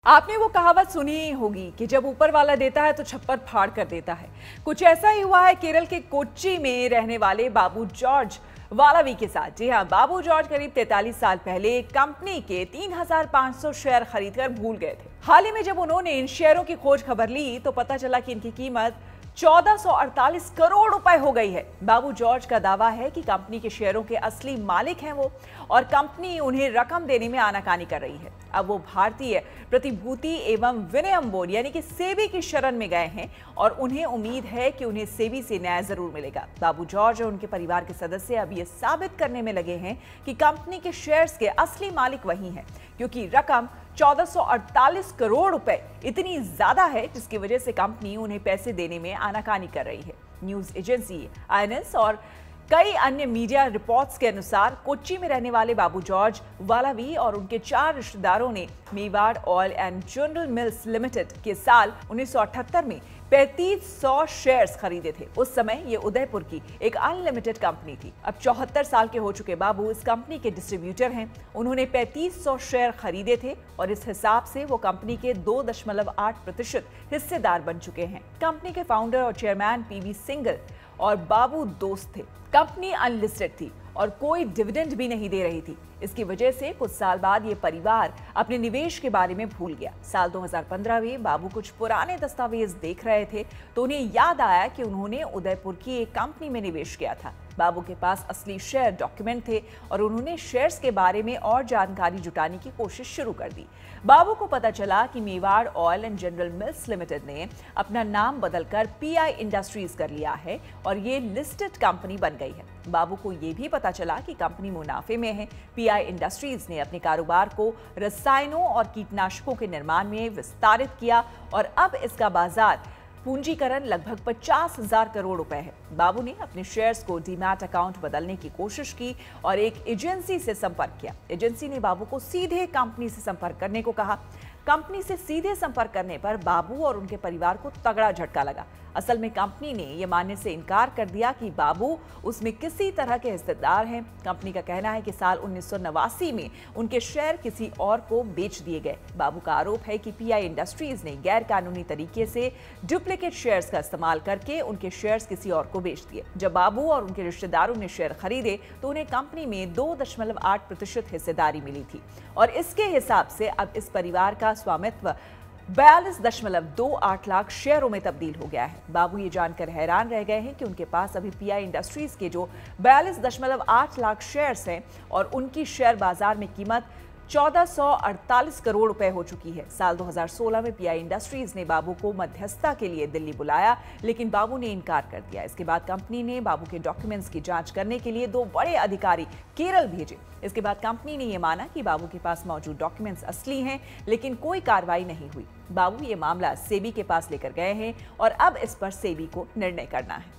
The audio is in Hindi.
आपने वो कहावत सुनी ही होगी कि जब ऊपर वाला देता है तो छप्पर फाड़ कर देता है। कुछ ऐसा ही हुआ है केरल के कोच्चि में रहने वाले बाबू जॉर्ज वालावी के साथ। जी हाँ, बाबू जॉर्ज करीब 43 साल पहले कंपनी के 3,500 शेयर खरीदकर भूल गए थे। हाल ही में जब उन्होंने इन शेयरों की खोज खबर ली तो पता चला कि इनकी कीमत 1448 करोड़ रुपए हो गई है। बाबू जॉर्ज का दावा है कि कंपनी के शेयरों के असली मालिक हैं वो, और कंपनी उन्हें रकम देने में आनाकानी कर रही है। अब वो भारतीय प्रतिभूति एवं विनिमय बोर्ड यानी कि सेबी की शरण में गए हैं और उन्हें उम्मीद है कि उन्हें सेबी से न्याय जरूर मिलेगा। बाबू जॉर्ज और उनके परिवार के सदस्य अब ये साबित करने में लगे हैं कि कंपनी के शेयर्स के असली मालिक वही हैं, क्योंकि रकम 1448 करोड़ रुपए इतनी ज्यादा है जिसकी वजह से कंपनी उन्हें पैसे देने में आनाकानी कर रही है। न्यूज एजेंसी आईएनएस और कई अन्य मीडिया रिपोर्ट्स के अनुसार कोच्चि में रहने वाले बाबू जॉर्ज वालावी और उनके 4 रिश्तेदारों ने Mewar oil and general mills limited के साल 1978 में 3500 शेयर्स खरीदे थे। उस समय ये उदयपुर की एक अनलिमिटेड कंपनी थी। अब 74 साल के हो चुके बाबू इस कंपनी के डिस्ट्रीब्यूटर हैं। उन्होंने 3500 शेयर खरीदे थे और इस हिसाब से वो कंपनी के 2.8% हिस्सेदार बन चुके हैं। कंपनी के फाउंडर और चेयरमैन पीवी सिंघल और बाबू दोस्त थे। कंपनी अनलिस्टेड थी और कोई डिविडेंड भी नहीं दे रही थी। इसकी वजह से कुछ साल बाद ये परिवार अपने निवेश के बारे में भूल गया। साल 2015 में बाबू कुछ पुराने दस्तावेज देख रहे थे तो उन्हें याद आया कि उन्होंने उदयपुर की एक कंपनी में निवेश किया था। बाबू के पास असली शेयर डॉक्यूमेंट थे और उन्होंने शेयर्स के बारे में और जानकारी जुटाने की कोशिश शुरू कर दी। बाबू को पता चला कि Mewar oil and general mills limited ने अपना नाम बदलकर पीआई इंडस्ट्रीज कर लिया है और ये लिस्टेड कंपनी बन गई है। बाबू को यह भी पता चला कि कंपनी मुनाफे में है। पीआई इंडस्ट्रीज ने अपने कारोबार को रसायनों और कीटनाशकों के निर्माण में विस्तारित किया और अब इसका बाजार पूंजीकरण लगभग 50,000 करोड़ रुपए है। बाबू ने अपने शेयर्स को डीमैट अकाउंट बदलने की कोशिश की और एक एजेंसी से संपर्क किया। एजेंसी ने बाबू को सीधे कंपनी से संपर्क करने को कहा। कंपनी से सीधे संपर्क करने पर बाबू और उनके परिवार को तगड़ा झटका लगा। असल में कंपनी ने यह मानने से इनकार कर दिया कि बाबू उसमें किसी तरह के हिस्सेदार हैं। कंपनी का कहना है कि साल 1989 में उनके शेयर किसी और को बेच दिए गए। बाबू का आरोप है कि पीआई इंडस्ट्रीज ने गैर कानूनी तरीके से डुप्लीकेट शेयर्स का इस्तेमाल करके उनके शेयर्स किसी और को बेच दिए। जब बाबू और उनके रिश्तेदारों ने शेयर खरीदे तो उन्हें कंपनी में 2.8% हिस्सेदारी मिली थी और इसके हिसाब से अब इस परिवार का स्वामित्व 42.28 लाख शेयरों में तब्दील हो गया है। बाबू ये जानकर हैरान रह गए हैं कि उनके पास अभी पीआई इंडस्ट्रीज के जो 42.8 लाख शेयर्स हैं और उनकी शेयर बाजार में कीमत 1448 करोड़ रुपए हो चुकी है। साल 2016 में पीआई इंडस्ट्रीज ने बाबू को मध्यस्थता के लिए दिल्ली बुलाया, लेकिन बाबू ने इनकार कर दिया। इसके बाद कंपनी ने बाबू के डॉक्यूमेंट्स की जांच करने के लिए 2 बड़े अधिकारी केरल भेजे। इसके बाद कंपनी ने यह माना कि बाबू के पास मौजूद डॉक्यूमेंट्स असली हैं, लेकिन कोई कार्रवाई नहीं हुई। बाबू ये मामला सेबी के पास लेकर गए हैं और अब इस पर सेबी को निर्णय करना है।